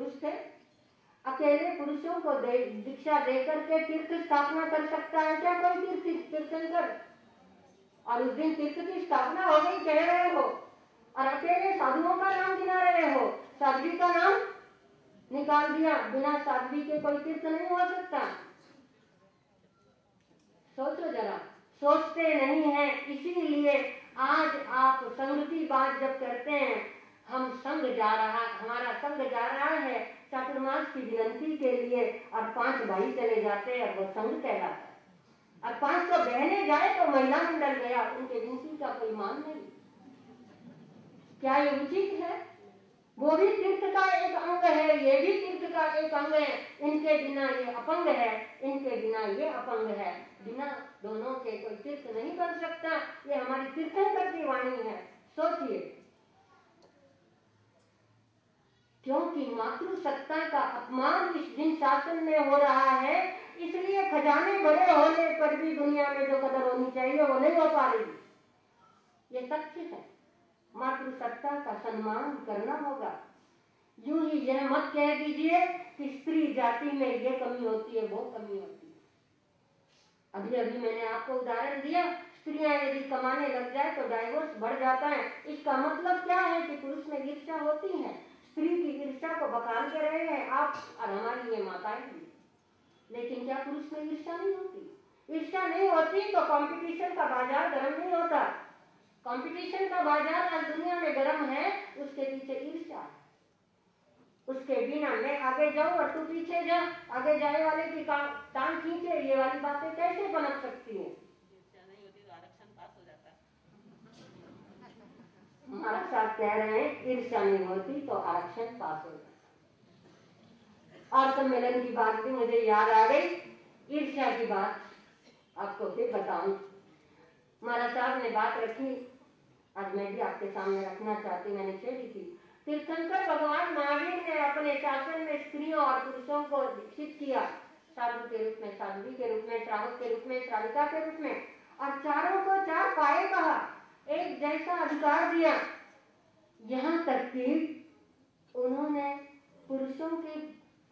पुरुष थे। अकेले पुरुषों को दीक्षा देकर के तीर्थ स्थापना कर सकता है क्या कोई तीर्थंकर? और उस दिन तीर्थ की स्थापना हो गई कह रहे हो, और अकेले साधुओं का नाम गिना रहे हो, साध्वी का नाम निकाल दिया। बिना साध्वी के कोई तीर्थ नहीं हो सकता। सोचो जरा, सोचते नहीं है। इसीलिए आज आप संघ की बात जब करते हैं, हम संघ जा रहा, हमारा संघ जा रहा है चातुर्मास की विनती के लिए, और 5 भाई चले जाते हैं, वो संघ कहलाता है। और 500 बहने जाए तो महिला मंडल गया, उनके विनती का कोई मान नहीं। क्या ये उचित है? वो भी तीर्थ का एक अंग है, ये भी तीर्थ का एक अंग है। इनके बिना ये अपंग है, इनके बिना ये अपंग है। बिना दोनों के कोई तीर्थ नहीं कर सकता। ये हमारी तीर्थंकर की वाणी है। सोचिए, क्योंकि मातृसत्ता का अपमान इस दिन शासन में हो रहा है, इसलिए खजाने बड़े होने पर भी दुनिया में जो कदर होनी चाहिए वो नहीं हो पा रही। ये सत्य है। मातृसत्ता का सम्मान करना होगा। यूं ही यह मत कह दीजिए कि स्त्री जाति में ये कमी होती है, वो कमी होती है। अभी अभी मैंने आपको उदाहरण दिया, स्त्रियां यदि कमाने लग जाए तो डाइवोर्स बढ़ जाता है। इसका मतलब क्या है कि पुरुष में ईर्ष्या होती है। स्त्री की ईर्ष्या को बखान के रहे हैं आप और हमारी ये माताएं भी। लेकिन क्या पुरुष में ईर्ष्या नहीं होती? ईर्ष्या नहीं होती तो कंपटीशन का बाजार गर्म नहीं होता। कंपटीशन का बाजार आज दुनिया में गर्म है, उसके पीछे ईर्ष्या है। उसके बिना मैं आगे जाऊं और तू पीछे जा, आगे जाने वाले की टांग खींचे, ये वाली बातें कैसे पनप सकती है? ईर्ष्या नहीं होती तो आरक्षण पास हो जाता है। हमारा साहब कह रहे हैं ईर्ष्या नहीं होती तो आरक्षण पास हो जाता। और सम्मेलन की बात भी मुझे याद आ गई। ईर्ष्या की बात आपको फिर बताऊं। महाराज साहब ने बात रखी, आज मैं भी आपके सामने रखना चाहती, मैंने छेड़ी थी। तीर्थंकर भगवान महावीर ने अपने शासन में स्त्रियों और पुरुषों को दीक्षित किया, साधु के रूप में, साध्वी के रूप में, श्रावक के रूप में, श्राविका के रूप में, और चारों को 4 पाए कहा, एक जैसा अधिकार दिया। यहाँ तक कि उन्होंने पुरुषों के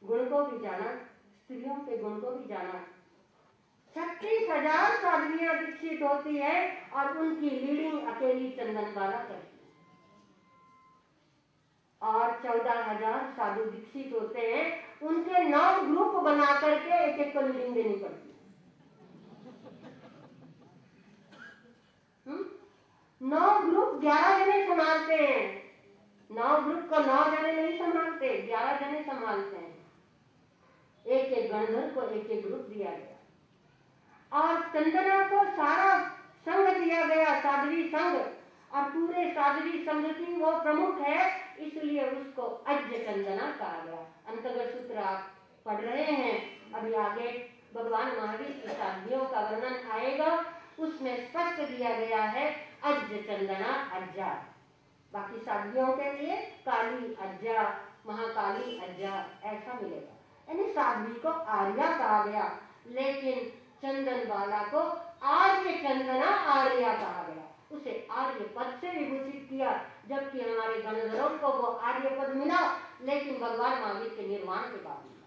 गुण को भी जाना, स्त्रियों के गुण को भी जाना। 36,000 साध्वियां दीक्षित होती है और उनकी लीडिंग अकेली चंदनबाला करती है। और 14,000 साधु दीक्षित होते हैं, उनके 9 ग्रुप बना करके एक एक को लीडिंग देनी पड़ती है। 9 ग्रुप 11 जने संभालते हैं। 9 ग्रुप को 9 जने नहीं संभालते, 11 जने संभालते हैं। एक एक गणधर को एक एक ग्रुप दिया गया और चंदना को सारा संघ दिया गया, साध्वी संघ, और पूरे साध्वी संघ की वो प्रमुख है, इसलिए उसको अज्ञ चंदना कहा गया। अंतर्गत सूत्र आप पढ़ रहे हैं, अभी आगे भगवान महावीर की साध्वियों का वर्णन आएगा, उसमें स्पष्ट दिया गया है अज्ञ चंदना अज्जा। बाकी साध्वियों के लिए काली अज्जा, महाकाली अज्जा ऐसा मिलेगा। यानी साध्वी को आर्या कहा गया, लेकिन चंदन वाला को आर्य चंदना आर्या कहा गया। उसे आर्य पद से विभूषित किया, जबकि हमारे गणधरों को वो आर्य पद मिला, लेकिन भगवान महावीर के निर्वाण के बाद मिला।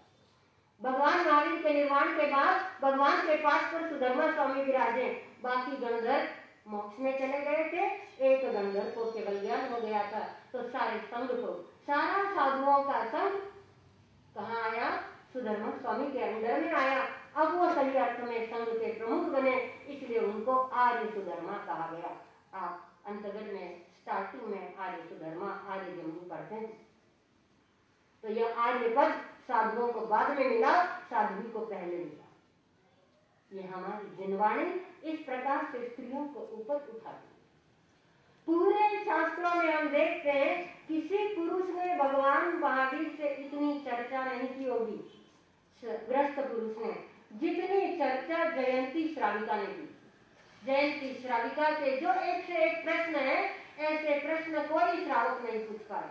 भगवान महावीर के निर्वाण के बाद भगवान के पास पर सुधर्मा स्वामी विराजे, बाकी गणधर मोक्ष में चले गए थे। एक गणधर को केवल ज्ञान हो गया था, तो सारे संघ को, सारा साधुओं का संघ कहाँ आया? सुधर्मा स्वामी के अंडर में आया। अब वो सही अर्थ में संघ के प्रमुख बने, इसलिए उनको आर्य सुधर्मा कहा गया। आप अंतर्गत में स्टार्टिंग में आर्य सुधर्मा, आर्य जम्मू पढ़ते हैं। तो यह आर्य पद साधुओं को बाद में मिला, साध्वी को पहले मिला। ये हमारी जिनवाणी इस प्रकार से स्त्रियों को ऊपर उठाती। पूरे शास्त्रों में हम देखते हैं किसी पुरुष ने भगवान महावीर से इतनी चर्चा नहीं की होगी, ग्रस्त पुरुष ने, जितनी चर्चा जयंती श्राविका ने की। जयंती श्राविका के जो एक से एक प्रश्न है, ऐसे प्रश्न कोई श्रावक नहीं पूछ पाए,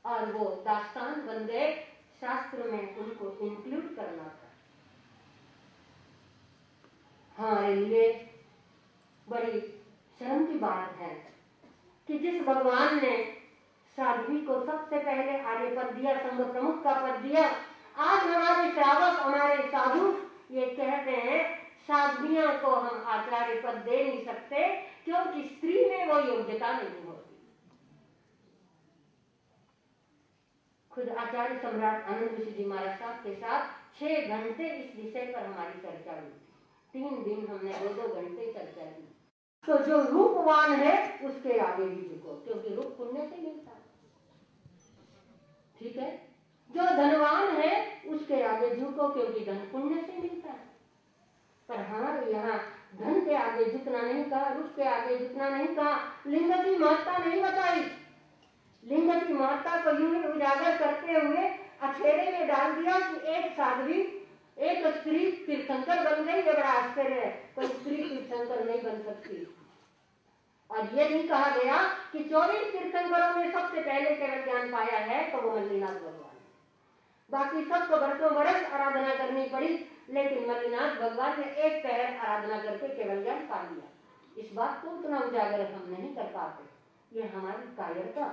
और वो दास्तान बन गए। शास्त्र में उनको इंक्लूड करना था। हमारे लिए बड़ी शर्म की बात है कि जिस भगवान ने साध्वी को सबसे पहले आर्य पद दिया, संघ प्रमुख का पद दिया। आज हमारे श्रावक, हमारे साधु ये कहते हैं साध्वियां को हम आचार्य पद दे नहीं सकते क्योंकि स्त्री में वो योग्यता नहीं होती। खुद आचार्य सम्राट आनंद ऋषि जी महाराज साहब के साथ 6 घंटे इस विषय पर हमारी चर्चा हुई। 3 दिन हमने 2-2 घंटे चर्चा की। तो जो रूपवान है उसके आगे भी झुको क्योंकि रूप पुण्य से मिलता है, ठीक है। जो धनवान है उसके आगे झुको क्योंकि धन पुण्य से मिलता है। पर हमारे यहाँ धन के आगे झुकना नहीं कहा, रूप के आगे झुकना नहीं कहा, लिंग की महत्ता नहीं बताई। लिंग की महत्ता को यूं ही उजागर करते हुए अछेरे में डाल दिया कि एक साध्वी, एक स्त्री तीर्थंकर बन गई। ये बड़ा आश्चर्य है, कोई स्त्री तीर्थंकर नहीं बन सकती। और ये नहीं कहा गया कि 24 तीर्थंकरों में सबसे पहले केवल ज्ञान पाया है तो वो मल्लीनाथ भगवान। बाकी सबको बरसों बरस आराधना करनी पड़ी, लेकिन मल्लीनाथ भगवान ने एक पहर आराधना करके केवल ज्ञान पा लिया। इस बात को उतना उजागर हम नहीं कर पाते। ये हमारी कायरता।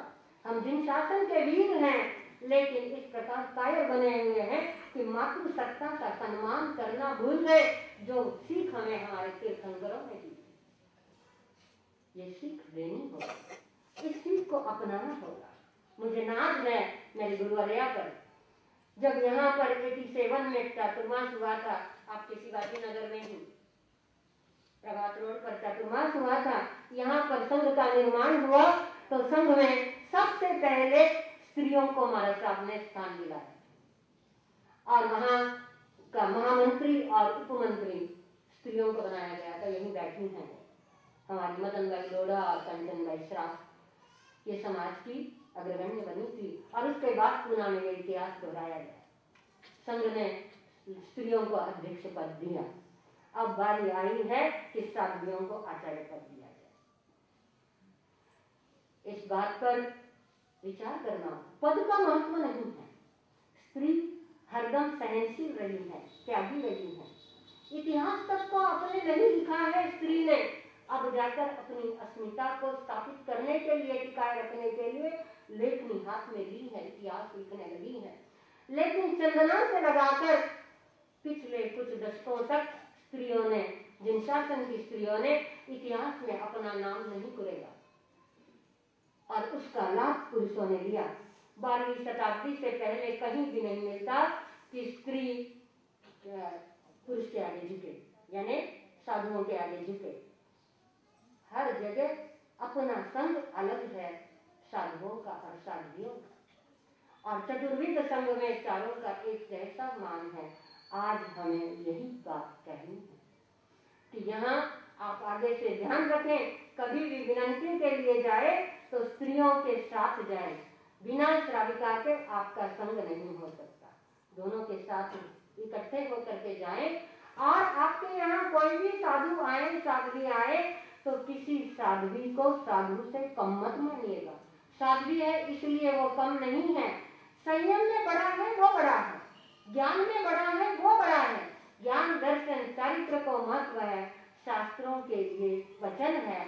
हम जिन शासन के वीर हैं लेकिन इस प्रकार कायर बने हुए हैं कि मातृसत्ता का सम्मान करना भूल गए, जो सीख हमें हमारे तीर्थंकरों ने दी। ये सीख देनी होगा, इस सीख को अपनाना होगा। मुझे नाज है मेरे गुरुवर्या पर, जब यहाँ पर 87 में चातुर्मास हुआ था, आपके शिवाजी नगर में ही प्रभात रोड पर चातुर्मास हुआ था, यहाँ पर संघ का निर्माण हुआ तो संघ में सबसे पहले स्त्रियों को महाराज साहब ने स्थान दिलाया और वहां का महामंत्री और उपमंत्री स्त्रियों को बनाया गया था। यही बैठी हैं हमारी मदन भाई लोढ़ा और कंचन भाई श्राफ, ये समाज की अग्रगण्य बनी थी। और उसके बाद पूना में ये इतिहास दोहराया गया। संघ ने स्त्रियों को अध्यक्ष पद दिया। अब बारी आई है कि साध्वियों को आचार्य पद दिया जाए। इस बात पर विचार करना। पद का महत्व नहीं है। स्त्री हरदम सहनशील रही है, त्यागी रही है। इतिहास तक को अपने नहीं लिखा है स्त्री ने, अब जाकर अपनी अस्मिता को स्थापित करने के लिए, टिकाए रखने के लिए लेखनी हाथ में ली है, इतिहास लिखने लगी है। लेकिन चंदना से लगाकर पिछले कुछ दशकों तक स्त्रियों ने, जिन शासन की स्त्रियों ने इतिहास में अपना नाम नहीं कुरेगा और उसका लाभ पुरुषों ने लिया। 12वीं शताब्दी से पहले कहीं भी नहीं मिलता कि स्त्री पुरुष के आगे झुके, यानी साधुओं के आगे झुके। हर जगह अपना संघ अलग है साधुओं का और साध्वियों का, और चतुर्विध संघ में चारों का एक जैसा मान है। आज हमें यही बात कहनी है कि यहाँ आप आगे से ध्यान रखें, कभी भी विनंती के लिए जाए तो स्त्रियों के साथ जाएं। बिना श्राविका के आपका संग नहीं हो सकता। दोनों के साथ इकट्ठे होकर के जाएं। और आपके यहाँ कोई भी साधु आए, साध्वी आए तो किसी साध्वी को साधु से कम मत मानिएगा। साध्वी है इसलिए वो कम नहीं है। संयम में बड़ा है वो बड़ा है, ज्ञान में बड़ा है वो बड़ा है। ज्ञान दर्शन चारित्र को महत्व है। शास्त्रों के ये वचन है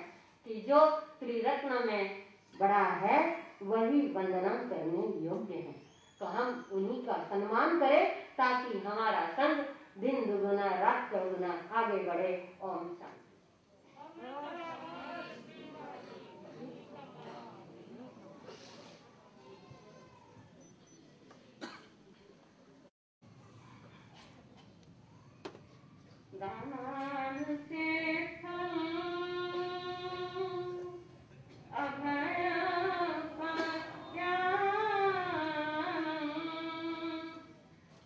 कि जो त्रिरत्न में बड़ा है वही वंदना करने योग्य है। तो हम उन्हीं का सम्मान करें ताकि हमारा संग दिन दुगुना रात चौगुना आगे बढ़े। ओम शांति। दान से अभय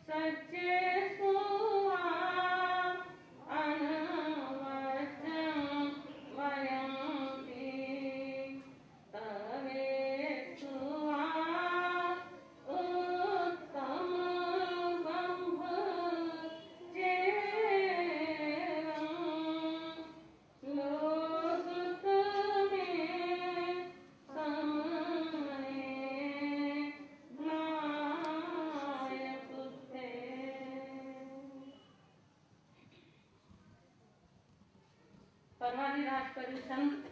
सच्चे सुआ अनवचन वयंती तवे सुआ उत्तम बंभ लोक में समय नायक थे। परवारी राजपरी संत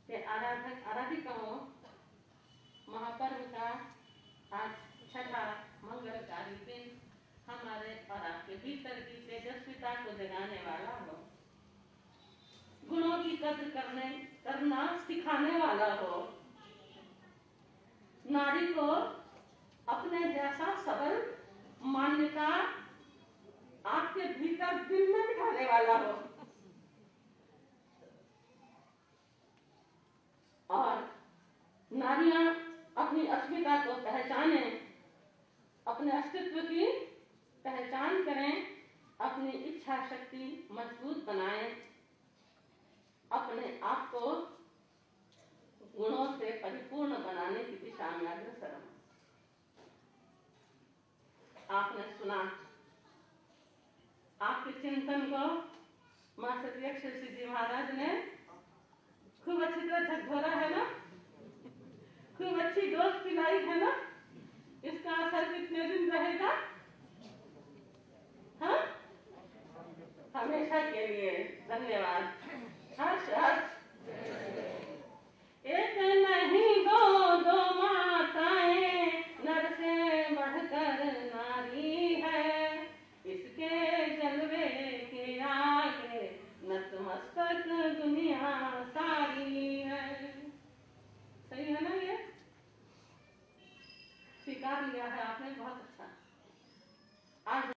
के आराधिकाओं महापर्व का आज को जगाने वाला हो, गुणों की कद्र करना सिखाने वाला हो, नारी को अपने जैसा सबल मान्यता आपके भीतर दिल में बिठाने वाला हो, और नारियां अपनी अस्मिता को पहचाने, अपने अस्तित्व की पहचान करें, अपनी इच्छा शक्ति मजबूत बनाएं, अपने आप को गुणों से परिपूर्ण बनाने की दिशा में अग्रसर हों। आपने सुना, आपके चिंतन को मां सती अक्षर सिद्धि महाराज ने खूब अच्छी तरह झकझोरा है ना, खूब अच्छी डोज पिलाई है ना। इसका असर कितने दिन रहेगा? हाँ, हमेशा के लिए। धन्यवाद। हर्ष हर्ष।